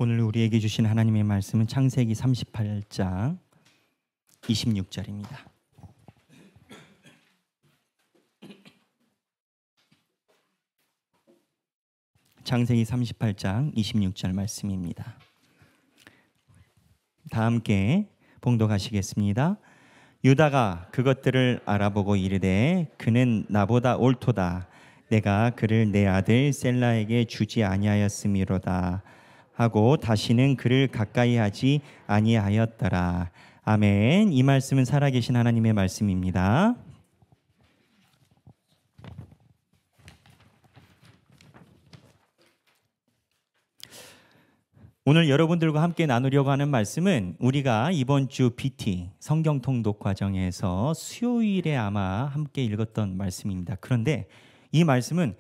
오늘 우리에게 주신 하나님의 말씀은 창세기 38장 26절입니다. 창세기 38장 26절 말씀입니다. 다 함께 봉독하시겠습니다. 유다가 그것들을 알아보고 이르되 그는 나보다 옳도다. 내가 그를 내 아들 셀라에게 주지 아니하였음이로다 하고 다시는 그를 가까이 하지 아니하였더라. 아멘. 이 말씀은 살아계신 하나님의 말씀입니다. 오늘 여러분들과 함께 나누려고 하는 말씀은 우리가 이번 주 BT 성경 통독 과정에서 수요일에 아마 함께 읽었던 말씀입니다. 그런데 이 말씀은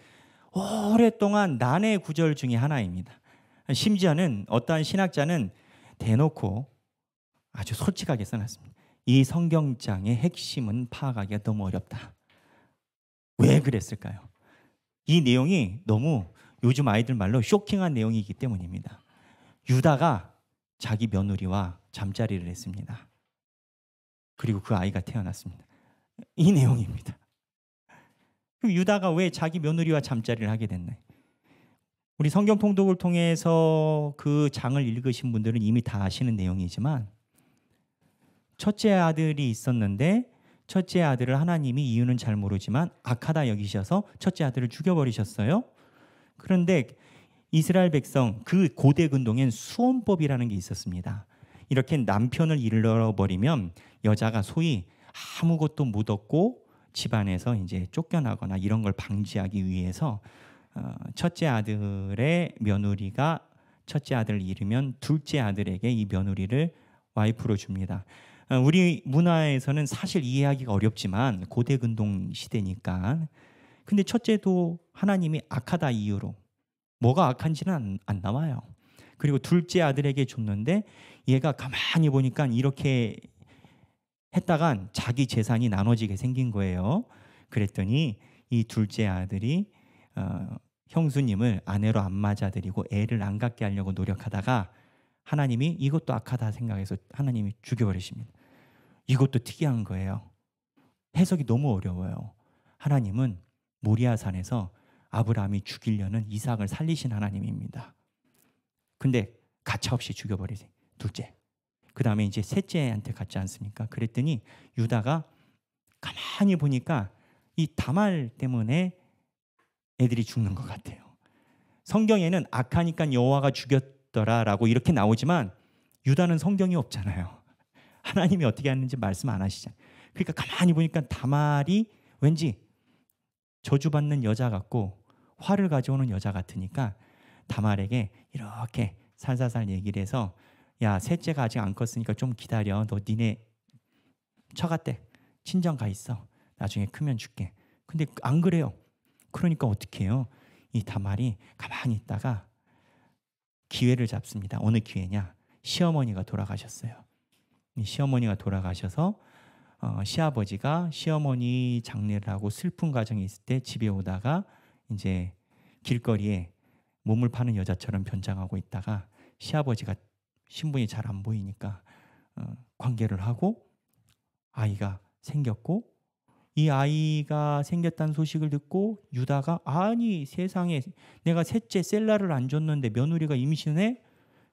오랫동안 난의 구절 중에 하나입니다. 심지어는 어떠한 신학자는 대놓고 아주 솔직하게 써놨습니다. 이 성경장의 핵심은 파악하기가 너무 어렵다. 왜 그랬을까요? 이 내용이 너무 요즘 아이들 말로 쇼킹한 내용이기 때문입니다. 유다가 자기 며느리와 잠자리를 했습니다. 그리고 그 아이가 태어났습니다. 이 내용입니다. 그럼 유다가 왜 자기 며느리와 잠자리를 하게 됐나요? 우리 성경 통독을 통해서 그 장을 읽으신 분들은 이미 다 아시는 내용이지만 첫째 아들이 있었는데 첫째 아들을 하나님이 이유는 잘 모르지만 악하다 여기셔서 첫째 아들을 죽여버리셨어요. 그런데 이스라엘 백성 그 고대 근동엔 수혼법이라는 게 있었습니다. 이렇게 남편을 잃어버리면 여자가 소위 아무것도 못 얻고 집안에서 이제 쫓겨나거나 이런 걸 방지하기 위해서 첫째 아들의 며느리가 첫째 아들을 잃으면 둘째 아들에게 이 며느리를 와이프로 줍니다. 우리 문화에서는 사실 이해하기가 어렵지만 고대 근동 시대니까. 근데 첫째도 하나님이 악하다 이유로 뭐가 악한지는 안 나와요. 그리고 둘째 아들에게 줬는데 얘가 가만히 보니까 이렇게 했다간 자기 재산이 나눠지게 생긴 거예요. 그랬더니 이 둘째 아들이 형수님을 아내로 안 맞아들이고 애를 안 갖게 하려고 노력하다가 하나님이 이것도 악하다 생각해서 하나님이 죽여버리십니다. 이것도 특이한 거예요. 해석이 너무 어려워요. 하나님은 모리아산에서 아브라함이 죽이려는 이삭을 살리신 하나님입니다. 근데 가차없이 죽여버리세요. 둘째. 그 다음에 이제 셋째한테 갔지 않습니까? 그랬더니 유다가 가만히 보니까 이 다말 때문에 애들이 죽는 것 같아요. 성경에는 악하니까 여호와가 죽였더라라고 이렇게 나오지만 유다는 성경이 없잖아요. 하나님이 어떻게 하는지 말씀 안 하시잖아요. 그러니까 가만히 보니까 다말이 왠지 저주받는 여자 같고 화를 가져오는 여자 같으니까 다말에게 이렇게 살살살 얘기를 해서 야, 셋째가 아직 안 컸으니까 좀 기다려. 너 니네 처갓댁 친정 가 있어. 나중에 크면 줄게. 근데 안 그래요. 그러니까 어떻게 해요? 이 다말이 가만히 있다가 기회를 잡습니다. 어느 기회냐? 시어머니가 돌아가셨어요. 이 시어머니가 돌아가셔서 시아버지가 시어머니 장례를 하고 슬픈 가정이 있을 때 집에 오다가 이제 길거리에 몸을 파는 여자처럼 변장하고 있다가 시아버지가 신분이 잘 안 보이니까 관계를 하고 아이가 생겼고 이 아이가 생겼다는 소식을 듣고 유다가 아니 세상에 내가 셋째 셀라를 안 줬는데 며느리가 임신해?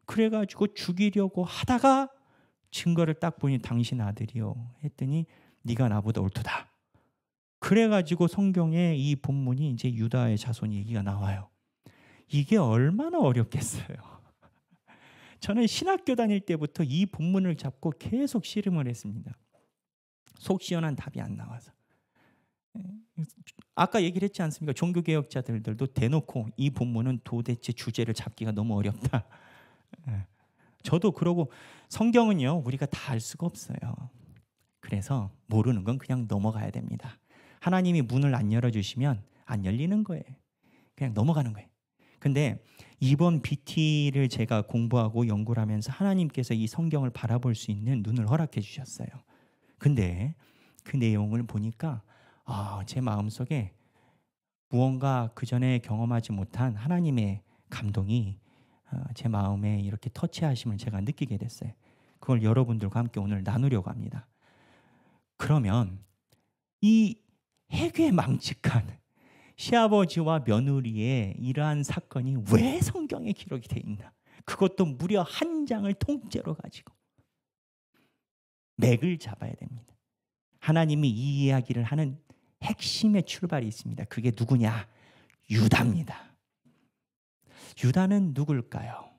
그래가지고 죽이려고 하다가 증거를 딱 보니 당신 아들이요 했더니 네가 나보다 옳도다. 그래가지고 성경에 이 본문이 이제 유다의 자손 얘기가 나와요. 이게 얼마나 어렵겠어요. 저는 신학교 다닐 때부터 이 본문을 잡고 계속 씨름을 했습니다. 속 시원한 답이 안 나와서. 아까 얘기를 했지 않습니까? 종교개혁자들도 대놓고 이 본문은 도대체 주제를 잡기가 너무 어렵다. 저도 그러고 성경은요 우리가 다 알 수가 없어요. 그래서 모르는 건 그냥 넘어가야 됩니다. 하나님이 문을 안 열어주시면 안 열리는 거예요. 그냥 넘어가는 거예요. 근데 이번 BT를 제가 공부하고 연구를 하면서 하나님께서 이 성경을 바라볼 수 있는 눈을 허락해 주셨어요. 근데 그 내용을 보니까 제 마음속에 무언가 그전에 경험하지 못한 하나님의 감동이 제 마음에 이렇게 터치하심을 제가 느끼게 됐어요. 그걸 여러분들과 함께 오늘 나누려고 합니다. 그러면 이 해괴망측한 시아버지와 며느리의 이러한 사건이 왜 성경에 기록이 되어 있나? 그것도 무려 한 장을 통째로 가지고 맥을 잡아야 됩니다. 하나님이 이 이야기를 하는 핵심의 출발이 있습니다. 그게 누구냐? 유다입니다. 유다는 누굴까요?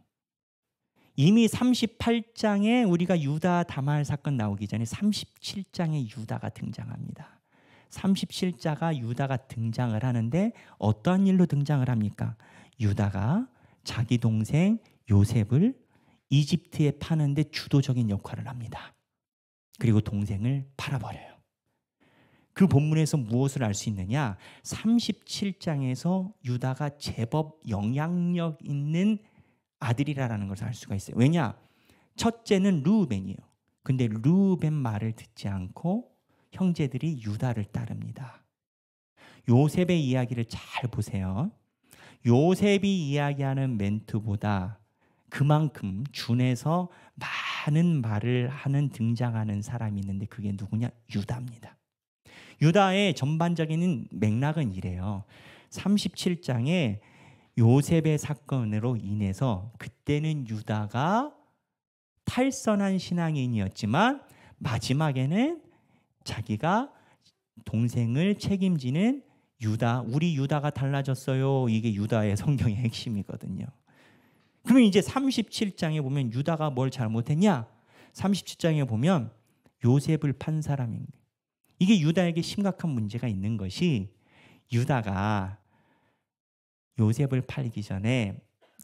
이미 38장에 우리가 유다 다말 사건 나오기 전에 37장에 유다가 등장합니다. 37자가 유다가 등장을 하는데 어떠한 일로 등장을 합니까? 유다가 자기 동생 요셉을 이집트에 파는데 주도적인 역할을 합니다. 그리고 동생을 팔아버려요. 그 본문에서 무엇을 알 수 있느냐? 37장에서 유다가 제법 영향력 있는 아들이라는 것을 알 수가 있어요. 왜냐? 첫째는 르우벤이에요. 근데 르우벤 말을 듣지 않고 형제들이 유다를 따릅니다. 요셉의 이야기를 잘 보세요. 요셉이 이야기하는 멘트보다 그만큼 준에서 많은 말을 하는 등장하는 사람이 있는데 그게 누구냐? 유다입니다. 유다의 전반적인 맥락은 이래요. 37장에 요셉의 사건으로 인해서 그때는 유다가 탈선한 신앙인이었지만 마지막에는 자기가 동생을 책임지는 유다, 우리 유다가 달라졌어요. 이게 유다의 성경의 핵심이거든요. 그러면 이제 37장에 보면 유다가 뭘 잘못했냐? 37장에 보면 요셉을 판 사람입니다. 이게 유다에게 심각한 문제가 있는 것이 유다가 요셉을 팔기 전에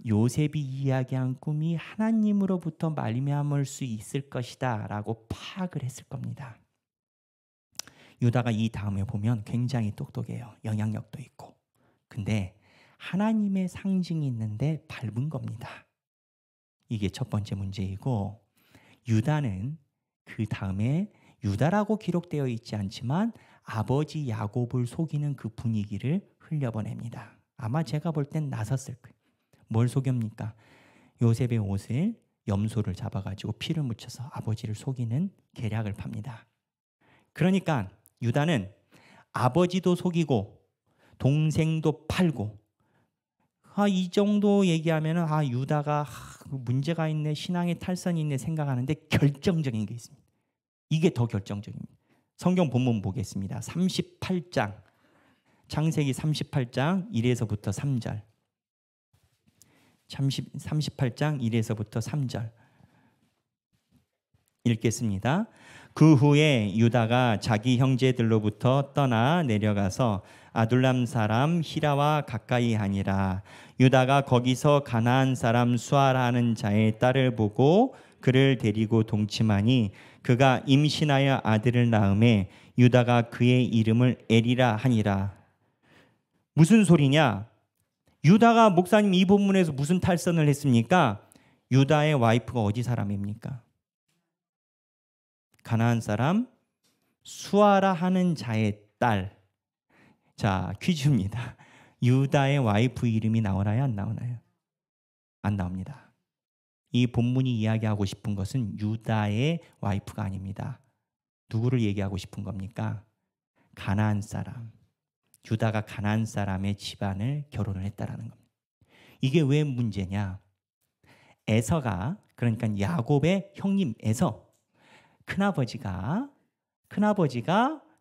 요셉이 이야기한 꿈이 하나님으로부터 말미암을 수 있을 것이다 라고 파악을 했을 겁니다. 유다가 이 다음에 보면 굉장히 똑똑해요. 영향력도 있고. 근데 하나님의 상징이 있는데 밟은 겁니다. 이게 첫 번째 문제이고, 유다는 그 다음에 유다라고 기록되어 있지 않지만 아버지 야곱을 속이는 그 분위기를 흘려보냅니다. 아마 제가 볼 땐 나섰을 거예요. 뭘 속입니까? 요셉의 옷을 염소를 잡아가지고 피를 묻혀서 아버지를 속이는 계략을 팝니다. 그러니까 유다는 아버지도 속이고 동생도 팔고, 이 정도 얘기하면 유다가 문제가 있네, 신앙의 탈선이 있네 생각하는데 결정적인 게 있습니다. 이게 더 결정적입니다. 성경 본문 보겠습니다. 38장, 창세기 38장 1에서부터 3절. 38장 1에서부터 3절 읽겠습니다. 그 후에 유다가 자기 형제들로부터 떠나 내려가서 아둘람 사람 히라와 가까이 하니라. 유다가 거기서 가나안 사람 수아라는 자의 딸을 보고 그를 데리고 동침하니 그가 임신하여 아들을 낳음에 유다가 그의 이름을 에리라 하니라. 무슨 소리냐? 유다가 목사님 이 본문에서 무슨 탈선을 했습니까? 유다의 와이프가 어디 사람입니까? 가나안 사람 수아라 하는 자의 딸. 자, 퀴즈입니다. 유다의 와이프 이름이 나오나요? 안 나오나요? 안 나옵니다. 이 본문이 이야기하고 싶은 것은 유다의 와이프가 아닙니다. 누구를 얘기하고 싶은 겁니까? 가나안 사람. 유다가 가나안 사람의 집안을 결혼을 했다라는 겁니다. 이게 왜 문제냐? 에서가, 그러니까 야곱의 형님 에서, 큰아버지가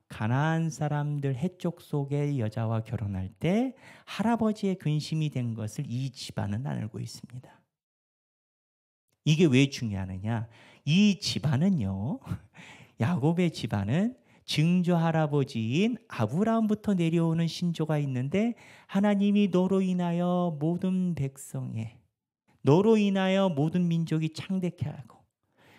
가나안 사람들 해족 속의 여자와 결혼할 때 할아버지의 근심이 된 것을 이 집안은 알고 있습니다. 이게 왜 중요하느냐? 이 집안은요, 야곱의 집안은 증조 할아버지인 아브라함부터 내려오는 신조가 있는데, 하나님이 너로 인하여 모든 백성에, 너로 인하여 모든 민족이 창대케 하고,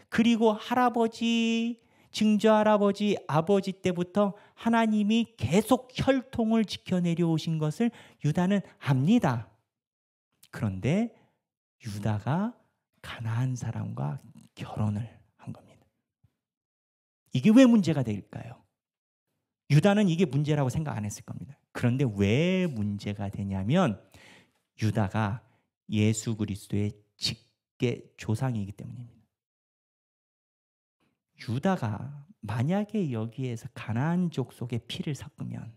그리고 할아버지, 증조 할아버지, 아버지 때부터 하나님이 계속 혈통을 지켜 내려오신 것을 유다는 압니다. 그런데 유다가 가나안 사람과 결혼을 한 겁니다. 이게 왜 문제가 될까요? 유다는 이게 문제라고 생각 안 했을 겁니다. 그런데 왜 문제가 되냐면 유다가 예수 그리스도의 직계 조상이기 때문입니다. 유다가 만약에 여기에서 가나안 족속의 피를 섞으면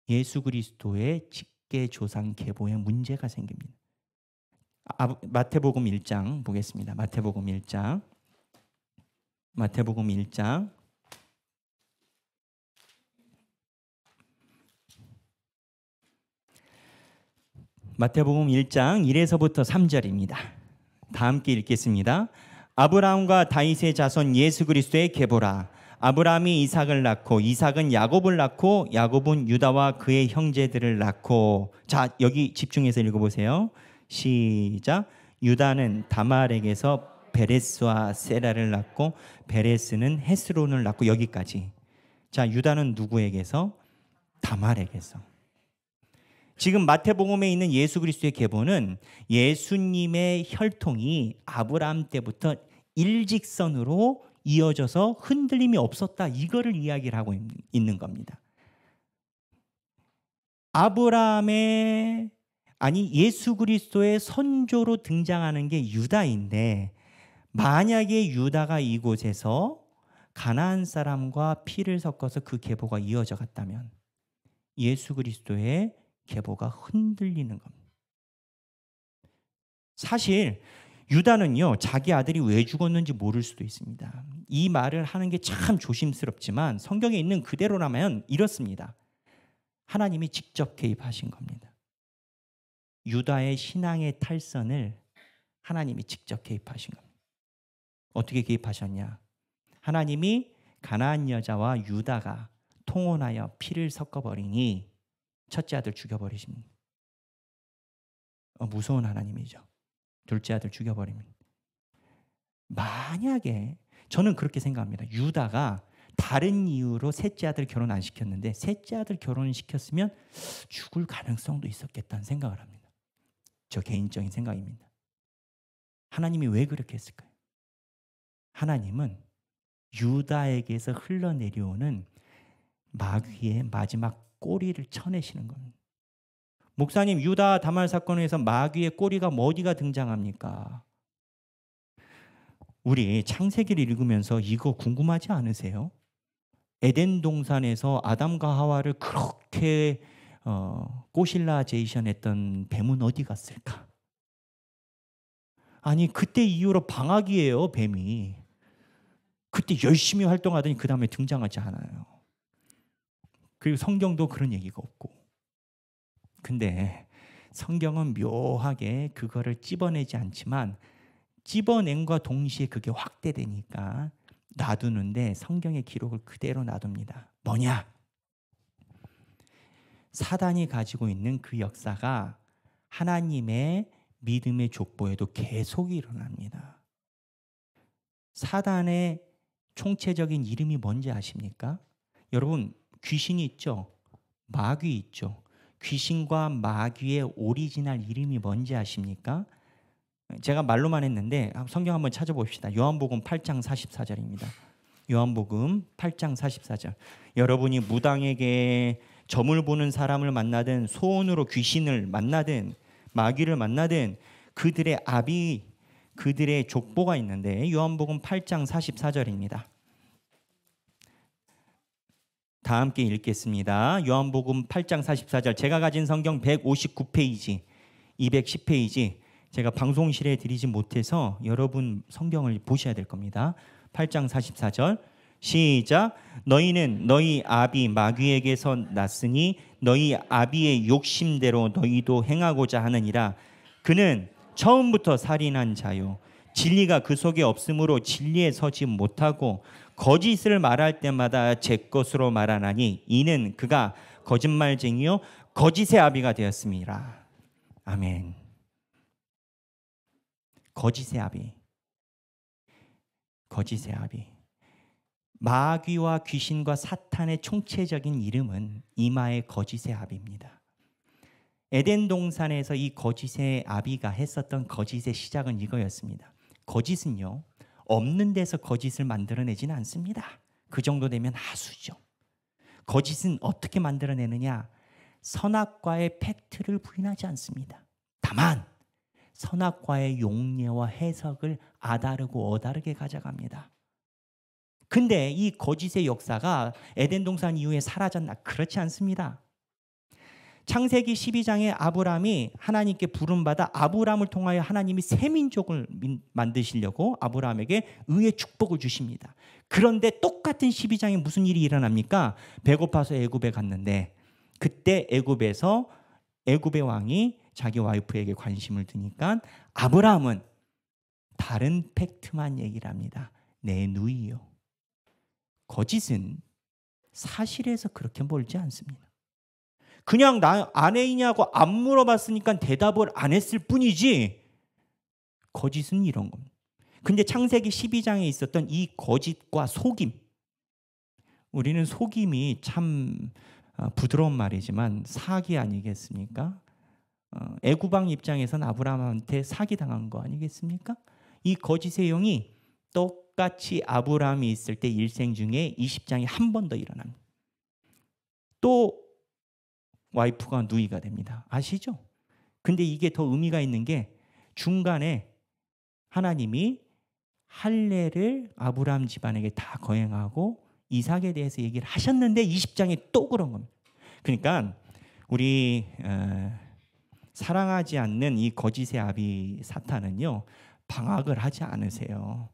예수 그리스도의 직계 조상 계보에 문제가 생깁니다. 마태복음 1장 보겠습니다. 마태복음 1장. 마태복음 1장. 마태복음 1장 1에서부터 3절입니다. 다 함께 읽겠습니다. 아브라함과 다윗의 자손 예수 그리스도의 계보라. 아브라함이 이삭을 낳고 이삭은 야곱을 낳고 야곱은 유다와 그의 형제들을 낳고. 자, 여기 집중해서 읽어보세요. 시작. 유다는 다말에게서 베레스와 세라를 낳고 베레스는 헤스론을 낳고. 여기까지. 자, 유다는 누구에게서? 다말에게서. 지금 마태복음에 있는 예수 그리스도의 계보는 예수님의 혈통이 아브라함 때부터 일직선으로 이어져서 흔들림이 없었다, 이거를 이야기를 하고 있는 겁니다. 아브라함의, 아니 예수 그리스도의 선조로 등장하는 게 유다인데, 만약에 유다가 이곳에서 가나안 사람과 피를 섞어서 그 계보가 이어져 갔다면 예수 그리스도의 계보가 흔들리는 겁니다. 사실 유다는요, 자기 아들이 왜 죽었는지 모를 수도 있습니다. 이 말을 하는 게 참 조심스럽지만 성경에 있는 그대로라면 이렇습니다. 하나님이 직접 개입하신 겁니다. 유다의 신앙의 탈선을 하나님이 직접 개입하신 겁니다. 어떻게 개입하셨냐? 하나님이 가나안 여자와 유다가 통혼하여 피를 섞어버리니 첫째 아들 죽여버리십니다. 무서운 하나님이죠. 둘째 아들 죽여버립니다. 만약에, 저는 그렇게 생각합니다. 유다가 다른 이유로 셋째 아들 결혼 안 시켰는데 셋째 아들 결혼을 시켰으면 죽을 가능성도 있었겠다는 생각을 합니다. 저 개인적인 생각입니다. 하나님이 왜 그렇게 했을까요? 하나님은 유다에게서 흘러내려오는 마귀의 마지막 꼬리를 쳐내시는 겁니다. 목사님, 유다 다말 사건에서 마귀의 꼬리가 어디가 등장합니까? 우리 창세기를 읽으면서 이거 궁금하지 않으세요? 에덴 동산에서 아담과 하와를 그렇게 꼬실라제이션 했던 뱀은 어디 갔을까? 아니, 그때 이후로 방학이에요, 뱀이. 그때 열심히 활동하더니 그 다음에 등장하지 않아요. 그리고 성경도 그런 얘기가 없고. 근데 성경은 묘하게 그거를 찝어내지 않지만 찝어낸과 동시에 그게 확대되니까 놔두는데 성경의 기록을 그대로 놔둡니다. 뭐냐? 사단이 가지고 있는 그 역사가 하나님의 믿음의 족보에도 계속 일어납니다. 사단의 총체적인 이름이 뭔지 아십니까? 여러분, 귀신이 있죠? 마귀 있죠? 귀신과 마귀의 오리지널 이름이 뭔지 아십니까? 제가 말로만 했는데 성경 한번 찾아봅시다. 요한복음 8장 44절입니다. 요한복음 8장 44절. 여러분이 무당에게 점을 보는 사람을 만나든 소원으로 귀신을 만나든 마귀를 만나든 그들의 압이, 그들의 족보가 있는데 요한복음 8장 44절입니다. 다 함께 읽겠습니다. 요한복음 8장 44절. 제가 가진 성경 159페이지, 210페이지. 제가 방송실에 드리지 못해서 여러분 성경을 보셔야 될 겁니다. 8장 44절. 시작. 너희는 너희 아비 마귀에게서 났으니 너희 아비의 욕심대로 너희도 행하고자 하느니라. 그는 처음부터 살인한 자요, 진리가 그 속에 없으므로 진리에 서지 못하고 거짓을 말할 때마다 제 것으로 말하나니 이는 그가 거짓말쟁이요 거짓의 아비가 되었습니다. 아멘. 거짓의 아비, 거짓의 아비. 마귀와 귀신과 사탄의 총체적인 이름은 이마의 거짓의 아비입니다. 에덴 동산에서 이 거짓의 아비가 했었던 거짓의 시작은 이거였습니다. 거짓은요, 없는 데서 거짓을 만들어내지는 않습니다. 그 정도 되면 하수죠. 거짓은 어떻게 만들어내느냐? 선악과의 팩트를 부인하지 않습니다. 다만 선악과의 용례와 해석을 아다르고 어다르게 가져갑니다. 근데 이 거짓의 역사가 에덴 동산 이후에 사라졌나? 그렇지 않습니다. 창세기 12장에 아브라함이 하나님께 부름받아 아브라함을 통하여 하나님이 새 민족을 만드시려고 아브라함에게 의의 축복을 주십니다. 그런데 똑같은 12장에 무슨 일이 일어납니까? 배고파서 애굽에 갔는데 그때 애굽에서 애굽의 왕이 자기 와이프에게 관심을 두니까 아브라함은 다른 팩트만 얘기를 합니다. 내 누이요. 거짓은 사실에서 그렇게 멀지 않습니다. 그냥 나 아내이냐고 안 물어봤으니까 대답을 안 했을 뿐이지 거짓은 이런 겁니다. 근데 창세기 12장에 있었던 이 거짓과 속임, 우리는 속임이 참 부드러운 말이지만 사기 아니겠습니까? 애굽왕 입장에서는 아브라함한테 사기당한 거 아니겠습니까? 이 거짓의 영이 똑같이 아브라함이 있을 때 일생 중에 20장에 한 번 더 일어납니다. 또 와이프가 누이가 됩니다. 아시죠? 근데 이게 더 의미가 있는 게 중간에 하나님이 할례를 아브라함 집안에게 다 거행하고 이삭에 대해서 얘기를 하셨는데 20장에 또 그런 겁니다. 그러니까 우리 사랑하지 않는 이 거짓의 아비 사탄은요, 방학을 하지 않으세요.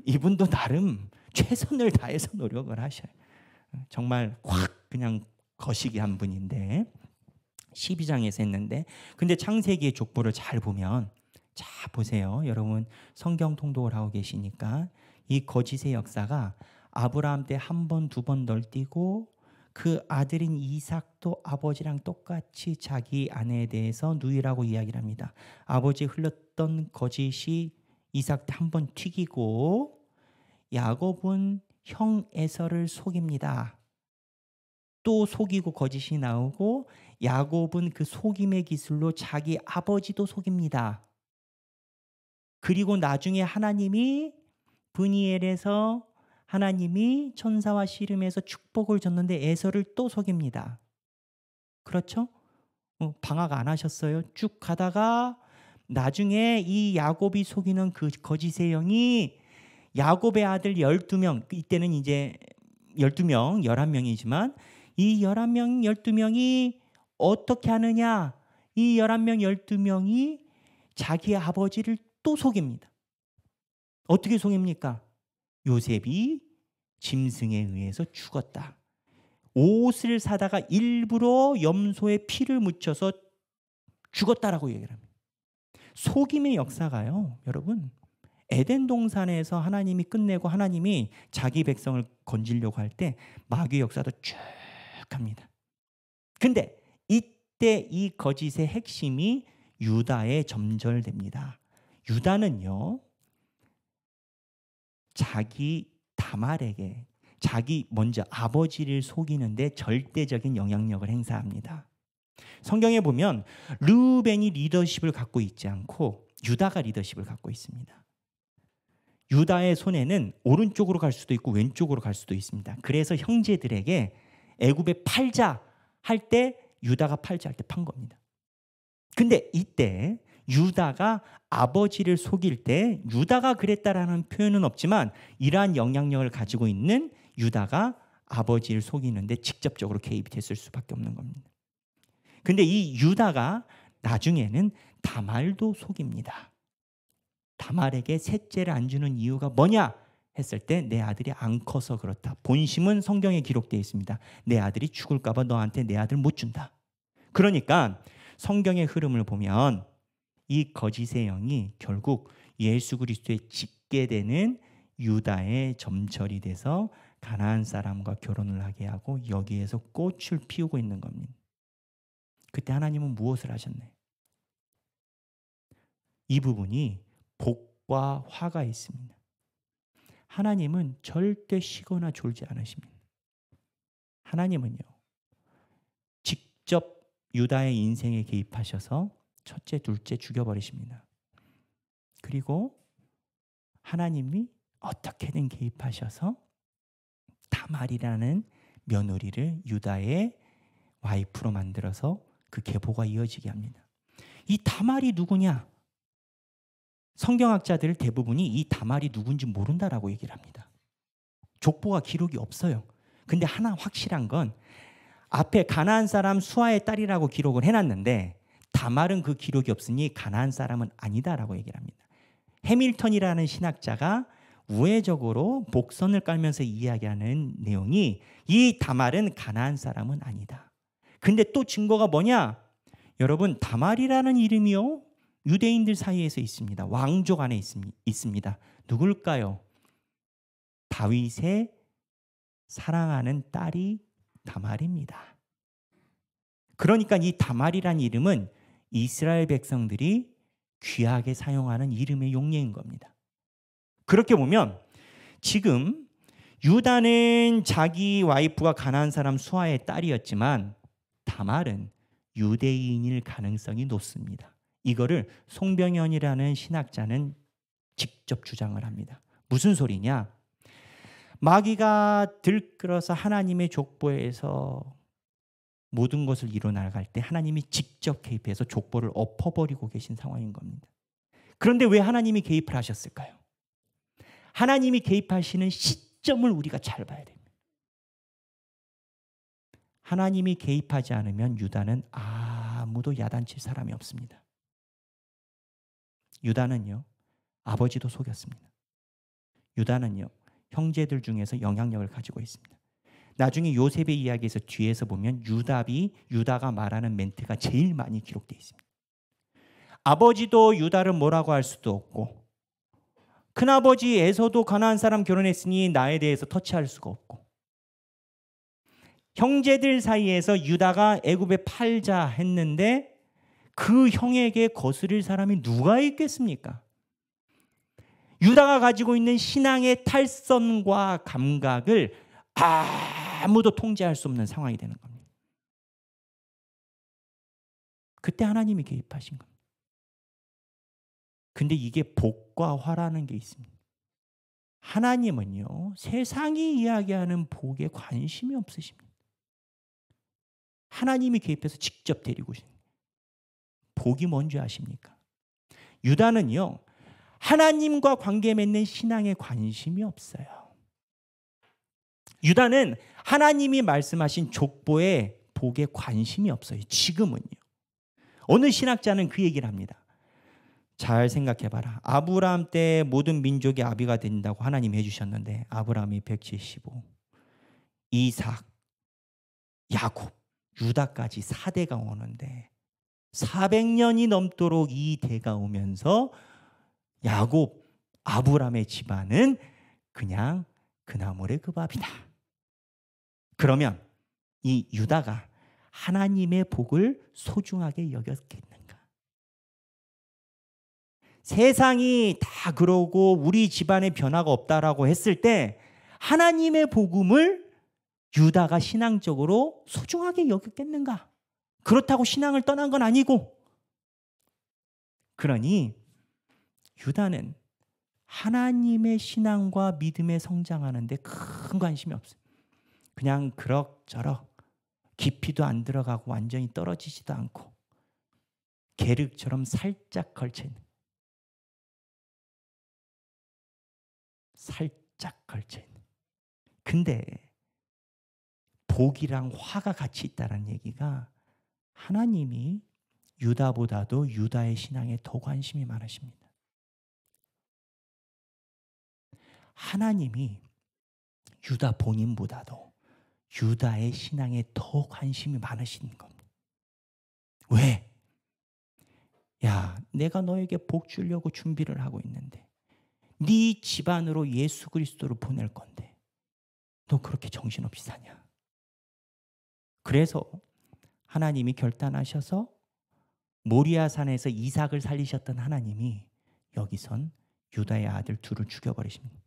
이분도 나름 최선을 다해서 노력을 하셔요. 정말 확 그냥 거시기 한 분인데 12장에서 했는데, 근데 창세기의 족보를 잘 보면, 자 보세요. 여러분 성경 통독을 하고 계시니까 이 거짓의 역사가 아브라함 때 한 번, 두 번 널뛰고 그 아들인 이삭도 아버지랑 똑같이 자기 아내에 대해서 누이라고 이야기를 합니다. 아버지 흘렸던 거짓이 이삭 때 한 번 튀기고 야곱은 형 에서를 속입니다. 또 속이고 거짓이 나오고 야곱은 그 속임의 기술로 자기 아버지도 속입니다. 그리고 나중에 하나님이 브니엘에서 하나님이 천사와 씨름해서 축복을 줬는데 에서를 또 속입니다. 그렇죠? 방학 안 하셨어요? 쭉 가다가 나중에 이 야곱이 속이는 그 거짓의 영이 야곱의 아들 12명, 이때는 이제 12명, 11명이지만 이 11명, 12명이 어떻게 하느냐? 이 11명, 12명이 자기 아버지를 또 속입니다. 어떻게 속입니까? 요셉이 짐승에 의해서 죽었다. 옷을 사다가 일부러 염소에 피를 묻혀서 죽었다라고 얘기를 합니다. 속임의 역사가요, 여러분, 에덴 동산에서 하나님이 끝내고 하나님이 자기 백성을 건지려고 할 때 마귀의 역사도 쭉 합니다. 근데 이때 이 거짓의 핵심이 유다에 점절됩니다. 유다는요, 자기 다말에게 자기 먼저 아버지를 속이는데 절대적인 영향력을 행사합니다. 성경에 보면 르우벤이 리더십을 갖고 있지 않고 유다가 리더십을 갖고 있습니다. 유다의 손에는 오른쪽으로 갈 수도 있고 왼쪽으로 갈 수도 있습니다. 그래서 형제들에게 애굽에 팔자 할 때 유다가 팔자 할 때 판 겁니다. 근데 이때 유다가 아버지를 속일 때 유다가 그랬다라는 표현은 없지만 이러한 영향력을 가지고 있는 유다가 아버지를 속이는데 직접적으로 개입이 됐을 수밖에 없는 겁니다. 근데 이 유다가 나중에는 다말도 속입니다. 다말에게 셋째를 안 주는 이유가 뭐냐 했을 때 내 아들이 안 커서 그렇다. 본심은 성경에 기록되어 있습니다. 내 아들이 죽을까 봐 너한테 내 아들 못 준다. 그러니까 성경의 흐름을 보면 이 거짓의 영이 결국 예수 그리스도의 짓게 되는 유다의 점철이 돼서 가나안 사람과 결혼을 하게 하고 여기에서 꽃을 피우고 있는 겁니다. 그때 하나님은 무엇을 하셨나요? 이 부분이 복과 화가 있습니다. 하나님은 절대 쉬거나 졸지 않으십니다. 하나님은요, 직접 유다의 인생에 개입하셔서 첫째, 둘째 죽여버리십니다. 그리고 하나님이 어떻게든 개입하셔서 다말이라는 며느리를 유다의 와이프로 만들어서 그 계보가 이어지게 합니다. 이 다말이 누구냐? 성경학자들 대부분이 이 다말이 누군지 모른다라고 얘기를 합니다. 족보가 기록이 없어요. 근데 하나 확실한 건 앞에 가나안 사람 수아의 딸이라고 기록을 해놨는데 다말은 그 기록이 없으니 가나안 사람은 아니다라고 얘기를 합니다. 해밀턴이라는 신학자가 우회적으로 복선을 깔면서 이야기하는 내용이 이 다말은 가나안 사람은 아니다. 근데 또 증거가 뭐냐? 여러분, 다말이라는 이름이요, 유대인들 사이에서 있습니다. 왕족 안에 있습니다. 누굴까요? 다윗의 사랑하는 딸이 다말입니다. 그러니까 이 다말이라는 이름은 이스라엘 백성들이 귀하게 사용하는 이름의 용례인 겁니다. 그렇게 보면 지금 유다는 자기 와이프가 가나안 사람 수아의 딸이었지만 다말은 유대인일 가능성이 높습니다. 이거를 송병현이라는 신학자는 직접 주장을 합니다. 무슨 소리냐? 마귀가 들끓어서 하나님의 족보에서 모든 것을 이뤄나갈 때 하나님이 직접 개입해서 족보를 엎어버리고 계신 상황인 겁니다. 그런데 왜 하나님이 개입을 하셨을까요? 하나님이 개입하시는 시점을 우리가 잘 봐야 됩니다. 하나님이 개입하지 않으면 유다는 아무도 야단칠 사람이 없습니다. 유다는요, 아버지도 속였습니다. 유다는요, 형제들 중에서 영향력을 가지고 있습니다. 나중에 요셉의 이야기에서 뒤에서 보면 유다가 말하는 멘트가 제일 많이 기록되어 있습니다. 아버지도 유다를 뭐라고 할 수도 없고, 큰아버지 에서도 가나안 사람 결혼했으니 나에 대해서 터치할 수가 없고, 형제들 사이에서 유다가 애굽에 팔자 했는데 그 형에게 거스릴 사람이 누가 있겠습니까? 유다가 가지고 있는 신앙의 탈선과 감각을 아무도 통제할 수 없는 상황이 되는 겁니다. 그때 하나님이 개입하신 겁니다. 근데 이게 복과 화라는 게 있습니다. 하나님은요, 세상이 이야기하는 복에 관심이 없으십니다. 하나님이 개입해서 직접 데리고 오신 복이 뭔지 아십니까? 유다는요, 하나님과 관계 맺는 신앙에 관심이 없어요. 유다는 하나님이 말씀하신 족보의 복에 관심이 없어요. 지금은요. 어느 신학자는 그 얘기를 합니다. 잘 생각해봐라. 아브라함 때 모든 민족이 아비가 된다고 하나님이 해주셨는데 아브라함이 175, 이삭, 야곱, 유다까지 4대가 오는데 400년이 넘도록 이 대가 오면서 야곱, 아브라함의 집안은 그냥 그나물의 그 밥이다. 그러면 이 유다가 하나님의 복을 소중하게 여겼겠는가? 세상이 다 그러고 우리 집안에 변화가 없다라고 했을 때 하나님의 복음을 유다가 신앙적으로 소중하게 여겼겠는가? 그렇다고 신앙을 떠난 건 아니고, 그러니 유다는 하나님의 신앙과 믿음에 성장하는데 큰 관심이 없어요. 그냥 그럭저럭 깊이도 안 들어가고 완전히 떨어지지도 않고 계륵처럼 살짝 걸쳐있는, 살짝 걸쳐있는. 근데 복이랑 화가 같이 있다는 얘기가 하나님이 유다보다도 유다의 신앙에 더 관심이 많으십니다. 하나님이 유다 본인보다도 유다의 신앙에 더 관심이 많으신 겁니다. 왜? 야, 내가 너에게 복 주려고 준비를 하고 있는데 네 집안으로 예수 그리스도를 보낼 건데 너 그렇게 정신없이 사냐? 그래서 하나님이 결단하셔서 모리아산에서 이삭을 살리셨던 하나님이 여기선 유다의 아들 둘을 죽여버리십니다.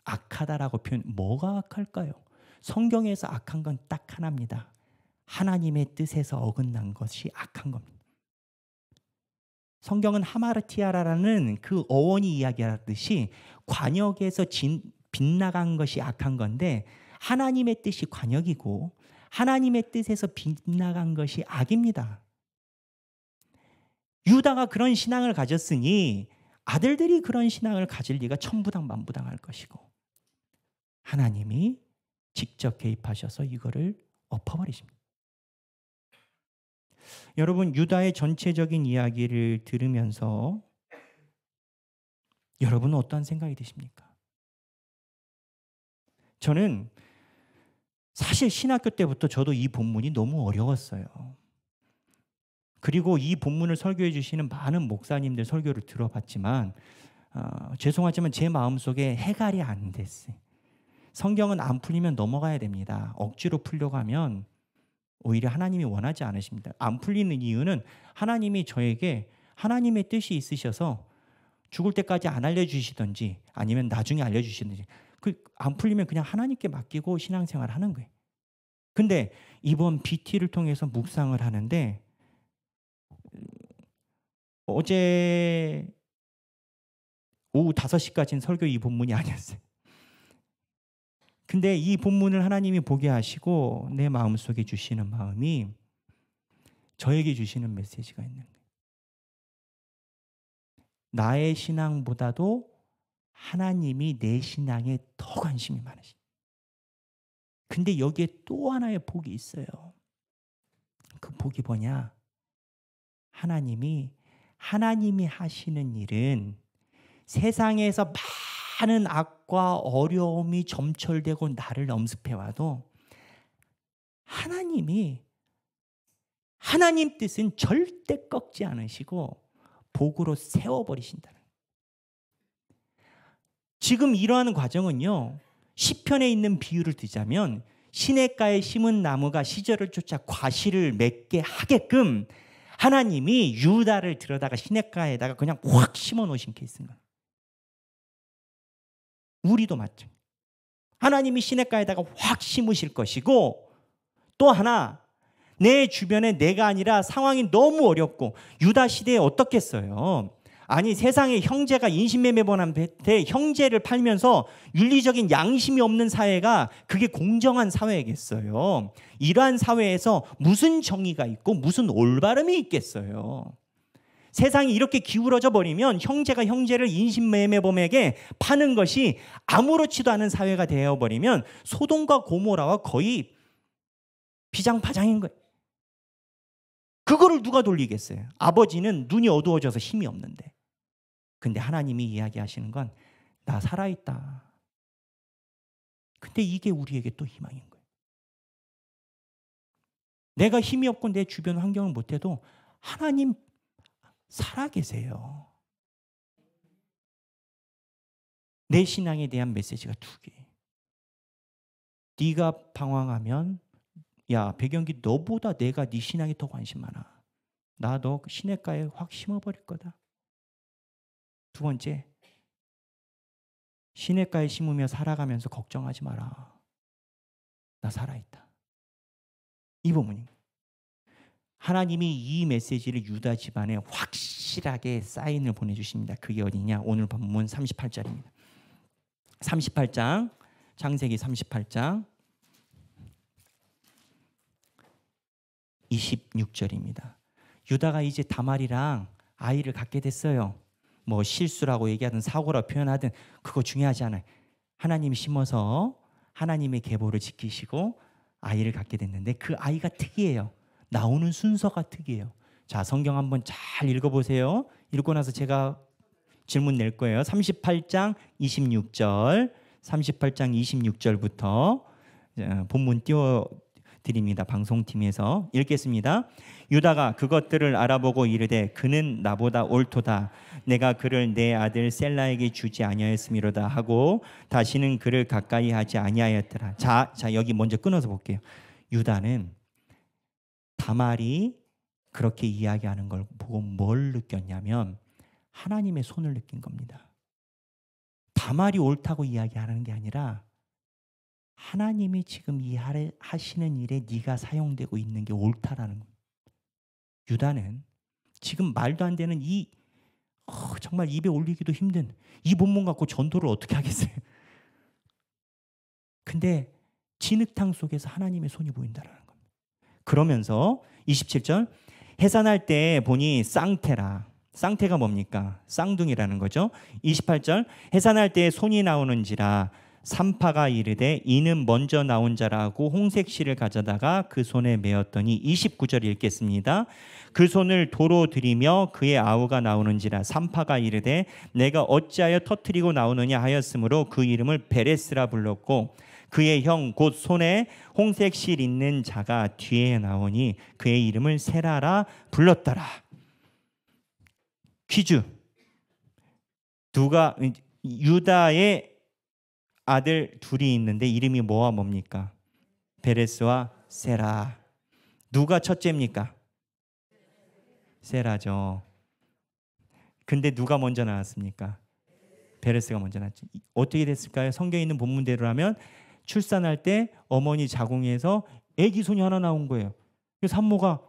악하다라고 표현, 뭐가 악할까요? 성경에서 악한 건 딱 하나입니다. 하나님의 뜻에서 어긋난 것이 악한 겁니다. 성경은 하마르티아라라는 그 어원이 이야기하듯이 관역에서 빗나간 것이 악한 건데 하나님의 뜻이 관역이고 하나님의 뜻에서 빗나간 것이 악입니다. 유다가 그런 신앙을 가졌으니 아들들이 그런 신앙을 가질 리가 천부당 만부당할 것이고, 하나님이 직접 개입하셔서 이거를 엎어버리십니다. 여러분, 유다의 전체적인 이야기를 들으면서 여러분은 어떤 생각이 드십니까? 저는 사실 신학교 때부터 저도 이 본문이 너무 어려웠어요. 그리고 이 본문을 설교해 주시는 많은 목사님들 설교를 들어봤지만 죄송하지만 제 마음속에 해갈이 안 됐어요. 성경은 안 풀리면 넘어가야 됩니다. 억지로 풀려고 하면 오히려 하나님이 원하지 않으십니다. 안 풀리는 이유는 하나님이 저에게 하나님의 뜻이 있으셔서 죽을 때까지 안 알려주시든지 아니면 나중에 알려주시든지, 안 풀리면 그냥 하나님께 맡기고 신앙생활 하는 거예요. 근데 이번 BT를 통해서 묵상을 하는데 어제 오후 5시까지는 설교 이 본문이 아니었어요. 근데 이 본문을 하나님이 보게 하시고 내 마음속에 주시는 마음이 저에게 주시는 메시지가 있는 거예요. 나의 신앙보다도 하나님이 내 신앙에 더 관심이 많으시. 근데 여기에 또 하나의 복이 있어요. 그 복이 뭐냐? 하나님이 하시는 일은 세상에서 많은 악과 어려움이 점철되고 나를 엄습해와도 하나님 뜻은 절대 꺾지 않으시고 복으로 세워버리신다는. 지금 이러한 과정은요, 시편에 있는 비유를 들자면 시냇가에 심은 나무가 시절을 쫓아 과실을 맺게 하게끔 하나님이 유다를 들여다가 시냇가에다가 그냥 확 심어 놓으신 케이스인 거예요. 우리도 맞죠. 하나님이 시냇가에다가 확 심으실 것이고, 또 하나, 내 주변에 내가 아니라 상황이 너무 어렵고, 유다 시대에 어떻겠어요? 아니, 세상에 형제가 인신매매범한테 형제를 팔면서 윤리적인 양심이 없는 사회가 그게 공정한 사회겠어요? 이러한 사회에서 무슨 정의가 있고 무슨 올바름이 있겠어요? 세상이 이렇게 기울어져 버리면 형제가 형제를 인신매매범에게 파는 것이 아무렇지도 않은 사회가 되어버리면 소돔과 고모라와 거의 비장파장인 거예요. 그거를 누가 돌리겠어요? 아버지는 눈이 어두워져서 힘이 없는데. 근데 하나님이 이야기하시는 건 나 살아있다. 근데 이게 우리에게 또 희망인 거예요. 내가 힘이 없고 내 주변 환경을 못해도 하나님 살아계세요. 내 신앙에 대한 메시지가 2개. 네가 방황하면 야, 백영기, 너보다 내가 네 신앙에 더 관심 많아. 나 너 시냇가에 확 심어버릴 거다. 2번째, 시냇가에 심으며 살아가면서 걱정하지 마라. 나 살아있다. 이 부분이 하나님이 이 메시지를 유다 집안에 확실하게 사인을 보내주십니다. 그게 어디냐? 오늘 본문 38절입니다. 38장, 창세기 38장 26절입니다. 유다가 이제 다말이랑 아이를 갖게 됐어요. 뭐 실수라고 얘기하든 사고라고 표현하든 그거 중요하지 않아요. 하나님이 심어서 하나님의 계보를 지키시고 아이를 갖게 됐는데 그 아이가 특이해요. 나오는 순서가 특이해요. 자, 성경 한번 잘 읽어보세요. 읽고 나서 제가 질문 낼 거예요. 38장 26절, 38장 26절부터 본문 띄워드립니다. 방송팀에서 읽겠습니다. 유다가 그것들을 알아보고 이르되 그는 나보다 옳도다. 내가 그를 내 아들 셀라에게 주지 아니하였음이로다 하고 다시는 그를 가까이 하지 아니하였더라. 자, 여기 먼저 끊어서 볼게요. 유다는 다말이 그렇게 이야기하는 걸 보고 뭘 느꼈냐면 하나님의 손을 느낀 겁니다. 다말이 옳다고 이야기하는 게 아니라 하나님이 지금 이 하시는 일에 네가 사용되고 있는 게 옳다라는 겁니다. 유다는 지금 말도 안 되는 정말 입에 올리기도 힘든 이 본문 갖고 전도를 어떻게 하겠어요? 근데 진흙탕 속에서 하나님의 손이 보인다라는 겁니다. 그러면서 27절, 해산할 때 보니 쌍태라. 쌍태가 뭡니까? 쌍둥이라는 거죠. 28절 해산할 때 손이 나오는지라 산파가 이르되 이는 먼저 나온 자라고 홍색실을 가져다가 그 손에 메었더니 29절 읽겠습니다. 그 손을 도로 들이며 그의 아우가 나오는지라 산파가 이르되 내가 어찌하여 터뜨리고 나오느냐 하였으므로 그 이름을 베레스라 불렀고 그의 형 곧 손에 홍색실 있는 자가 뒤에 나오니 그의 이름을 세라라 불렀더라. 퀴즈. 유다의 아들 둘이 있는데 이름이 뭐와 뭡니까? 베레스와 세라. 누가 첫째입니까? 세라죠. 근데 누가 먼저 나왔습니까? 베레스가 먼저 나왔죠. 어떻게 됐을까요? 성경에 있는 본문대로라면 출산할 때 어머니 자궁에서 아기 손이 하나 나온 거예요. 그래서 산모가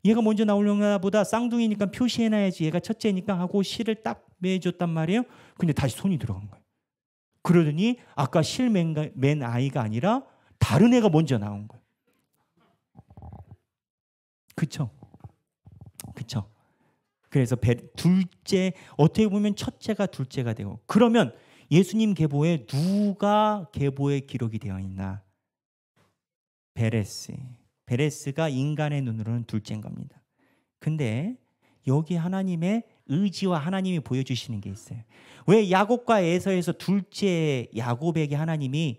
얘가 먼저 나오려나 보다, 쌍둥이니까 표시해놔야지, 얘가 첫째니까 하고 실을 딱 매줘단 말이에요. 근데 다시 손이 들어간 거예요. 그러더니 아까 실 맨 아이가 아니라 다른 애가 먼저 나온 거예요. 그쵸? 그쵸? 그래서 둘째, 어떻게 보면 첫째가 둘째가 되고, 그러면 예수님 계보에 누가 계보에 기록이 되어 있나? 베레스가 인간의 눈으로는 둘째인 겁니다. 근데 여기 하나님의 의지와 하나님이 보여주시는 게 있어요. 왜 야곱과 에서에서 둘째 야곱에게 하나님의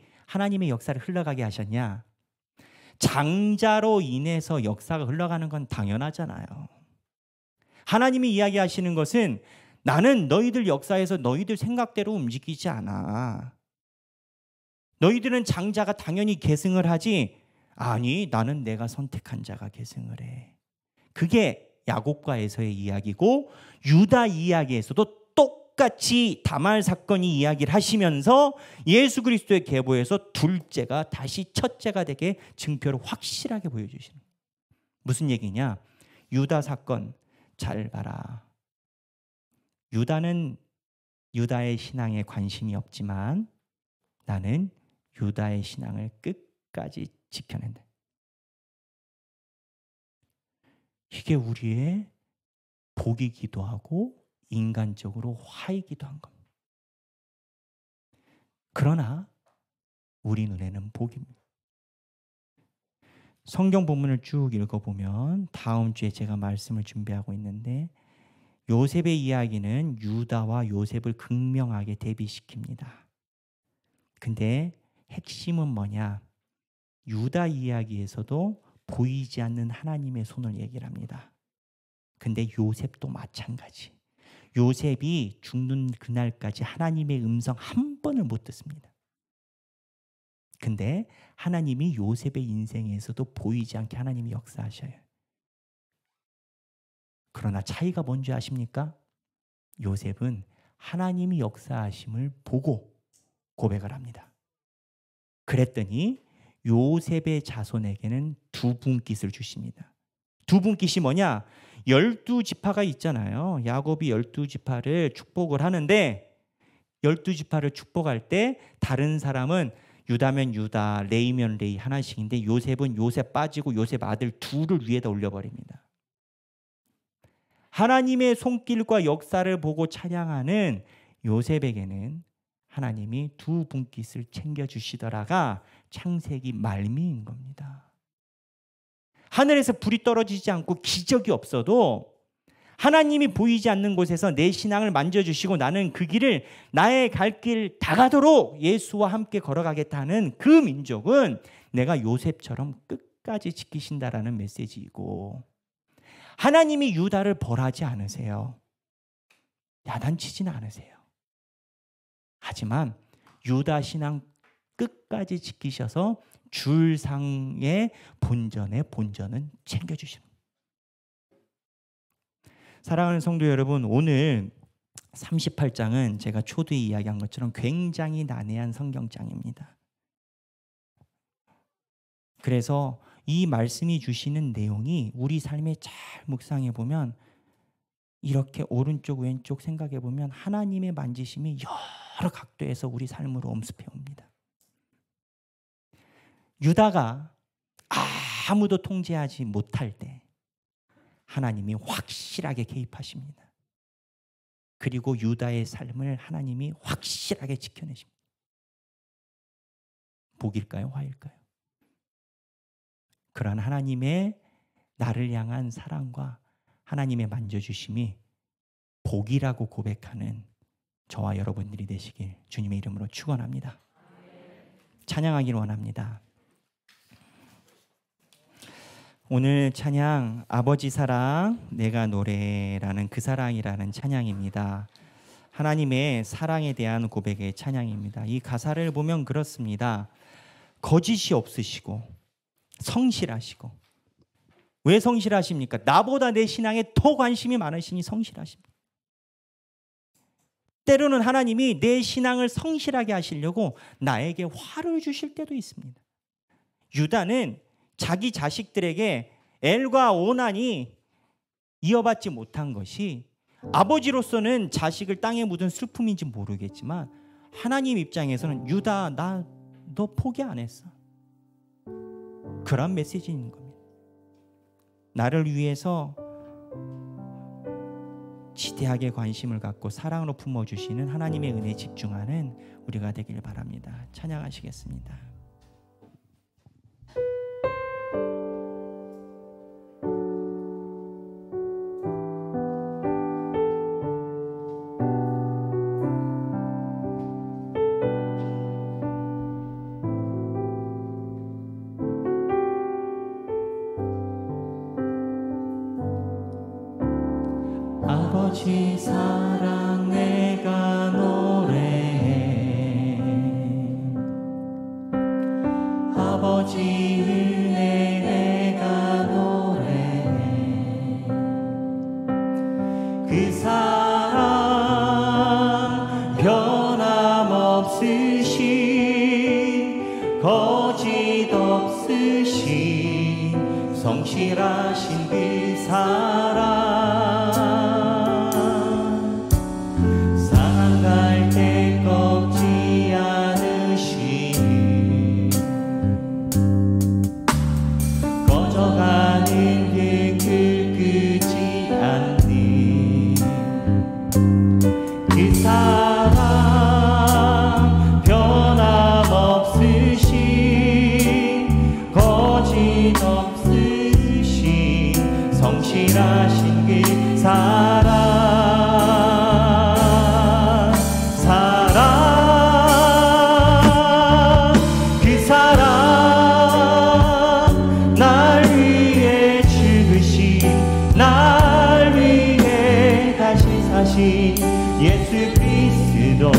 역사를 흘러가게 하셨냐? 장자로 인해서 역사가 흘러가는 건 당연하잖아요. 하나님이 이야기하시는 것은 나는 너희들 역사에서 너희들 생각대로 움직이지 않아. 너희들은 장자가 당연히 계승을 하지. 아니, 나는 내가 선택한 자가 계승을 해. 그게 야곱과 에서의 이야기고, 유다 이야기에서도 똑같이 다말 사건이 이야기를 하시면서 예수 그리스도의 계보에서 둘째가 다시 첫째가 되게 증표를 확실하게 보여주시는 거예요. 무슨 얘기냐? 유다 사건 잘 봐라. 유다는 유다의 신앙에 관심이 없지만 나는 유다의 신앙을 끝까지 지켜낸다. 이게 우리의 복이기도 하고 인간적으로 화이기도 한 겁니다. 그러나 우리 눈에는 복입니다. 성경 본문을 쭉 읽어보면 다음 주에 제가 말씀을 준비하고 있는데, 요셉의 이야기는 유다와 요셉을 극명하게 대비시킵니다. 근데 핵심은 뭐냐? 유다 이야기에서도 보이지 않는 하나님의 손을 얘기를 합니다. 근데 요셉도 마찬가지. 요셉이 죽는 그날까지 하나님의 음성 한 번을 못 듣습니다. 근데 하나님이 요셉의 인생에서도 보이지 않게 하나님이 역사하셔요. 그러나 차이가 뭔지 아십니까? 요셉은 하나님이 역사하심을 보고 고백을 합니다. 그랬더니 요셉의 자손에게는 두 분깃을 주십니다. 두 분깃이 뭐냐? 12지파가 있잖아요. 야곱이 12지파를 축복을 하는데, 12지파를 축복할 때 다른 사람은 유다면 유다, 레이면 레이 하나씩인데, 요셉은 요셉 빠지고 요셉 아들 둘을 위에다 올려버립니다. 하나님의 손길과 역사를 보고 찬양하는 요셉에게는 하나님이 두 분깃을 챙겨주시더라가 창세기 말미인 겁니다. 하늘에서 불이 떨어지지 않고 기적이 없어도 하나님이 보이지 않는 곳에서 내 신앙을 만져주시고 나는 그 길을, 나의 갈 길 다 가도록 예수와 함께 걸어가겠다는 그 민족은 내가 요셉처럼 끝까지 지키신다라는 메시지이고, 하나님이 유다를 벌하지 않으세요. 야단치지는 않으세요. 하지만 유다 신앙 끝까지 지키셔서 줄상의 본전은 챙겨주시는 거예요. 사랑하는 성도 여러분, 오늘 38장은 제가 초두에 이야기한 것처럼 굉장히 난해한 성경장입니다. 그래서 이 말씀이 주시는 내용이 우리 삶에 잘 묵상해 보면, 이렇게 오른쪽 왼쪽 생각해 보면 하나님의 만지심이 여러 각도에서 우리 삶으로 엄습해 옵니다. 유다가 아무도 통제하지 못할 때 하나님이 확실하게 개입하십니다. 그리고 유다의 삶을 하나님이 확실하게 지켜내십니다. 복일까요? 화일까요? 그러한 하나님의 나를 향한 사랑과 하나님의 만져주심이 복이라고 고백하는 저와 여러분들이 되시길 주님의 이름으로 축원합니다. 찬양하기를 원합니다. 오늘 찬양 아버지 사랑 내가 노래라는 그 사랑이라는 찬양입니다. 하나님의 사랑에 대한 고백의 찬양입니다. 이 가사를 보면 그렇습니다. 거짓이 없으시고 성실하시고. 왜 성실하십니까? 나보다 내 신앙에 더 관심이 많으시니 성실하십니다. 때로는 하나님이 내 신앙을 성실하게 하시려고 나에게 화를 주실 때도 있습니다. 유다는 자기 자식들에게 엘과 오난이 이어받지 못한 것이 아버지로서는 자식을 땅에 묻은 슬픔인지 모르겠지만 하나님 입장에서는 유다 너 포기 안 했어. 그런 메시지인 겁니다. 나를 위해서 지대하게 관심을 갖고 사랑으로 품어주시는 하나님의 은혜에 집중하는 우리가 되길 바랍니다. 찬양하시겠습니다. 아버지 사랑 내가 노래해 아버지 은혜 내가 노래해 그 사랑 변함없으신 거짓 없으신 성실하신 그 사랑 성실하신 그 사랑 그 사랑 날 위해 죽으신 날 위해 다시 사신 예수 그리스도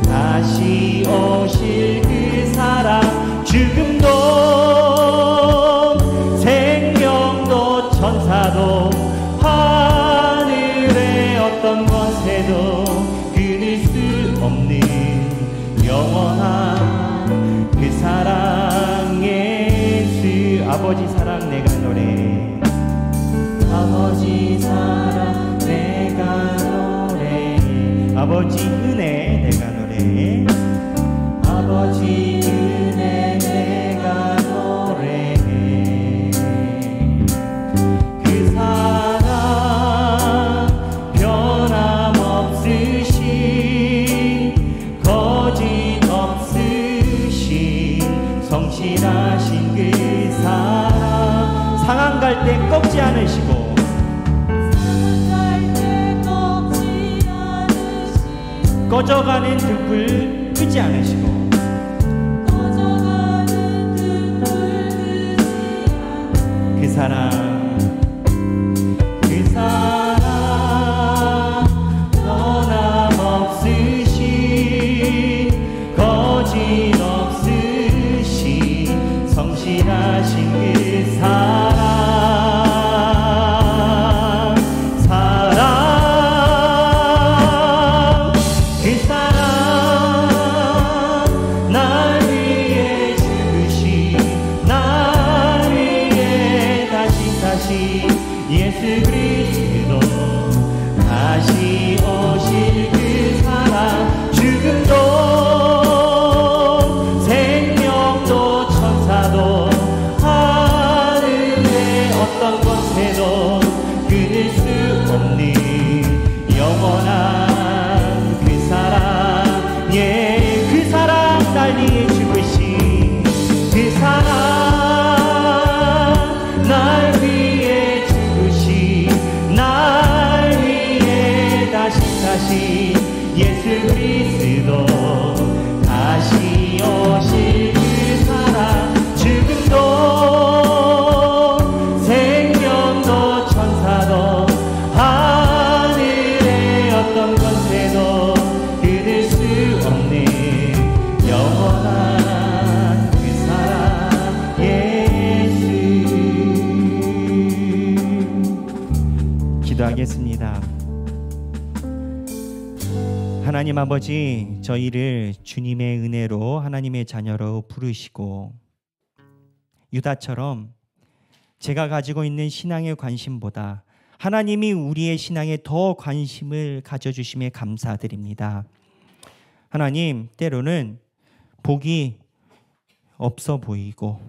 다시 오실 그 사랑 죽음도 생명도 천사도 하늘의 어떤 권세도 끊을 수 없는 영원한 그 사랑 예수 아버지 사랑 내가 노래해 아버지 사랑 내가 노래해 아버지 은혜 내가 노래해 아버지 은혜 내가 노래해 그 사랑 변함없으신 거짓 없으신 성실하신 그 사랑 상한 갈 때 꺾지 않으시고 꺼져가는 등불 끄지 않으시고 그 사랑 변함없으신 거짓 없으신 성실하신 그 사랑 그 사랑 날 위해 죽으신 날 위해 다시 없는 영원한 그 사랑, 예, 그 사랑 날 위해 죽으신 그 사랑, 날 위해 죽으신, 날 위해 다시 사신 예수 그리스도, 다시 오실 그 사랑, 죽음도 생명도 천사도 하늘의 어떤 권세도 끊을 수 없는 영원한 그 사랑 예수. 기도하겠습니다. 하나님 아버지, 저희를 주님의 은혜로 하나님의 자녀로 부르시고 유다처럼 제가 가지고 있는 신앙의 관심보다 하나님이 우리의 신앙에 더 관심을 가져주심에 감사드립니다. 하나님, 때로는 복이 없어 보이고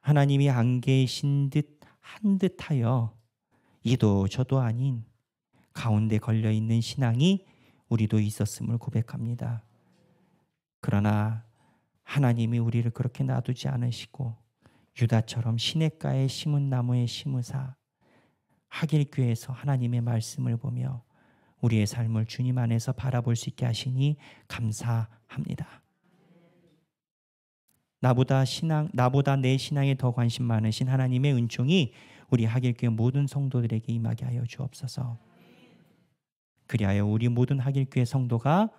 하나님이 안 계신 듯 한 듯하여 이도 저도 아닌 가운데 걸려있는 신앙이 우리도 있었음을 고백합니다. 그러나 하나님이 우리를 그렇게 놔두지 않으시고 유다처럼 시냇가에 심은 나무에 심으사 하길교에서 하나님의 말씀을 보며 우리의 삶을 주님 안에서 바라볼 수 있게 하시니 감사합니다. 나보다 내 신앙에 더 관심 많으신 하나님의 은총이 우리 하길교회 모든 성도들에게 임하게 하여 주옵소서. 그리하여 우리 모든 하길교회 성도가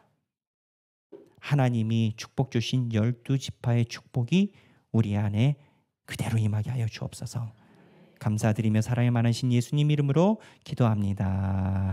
하나님이 축복 주신 12지파의 축복이 우리 안에 그대로 임하게 하여 주옵소서. 감사드리며 사랑이 많으신 예수님 이름으로 기도합니다.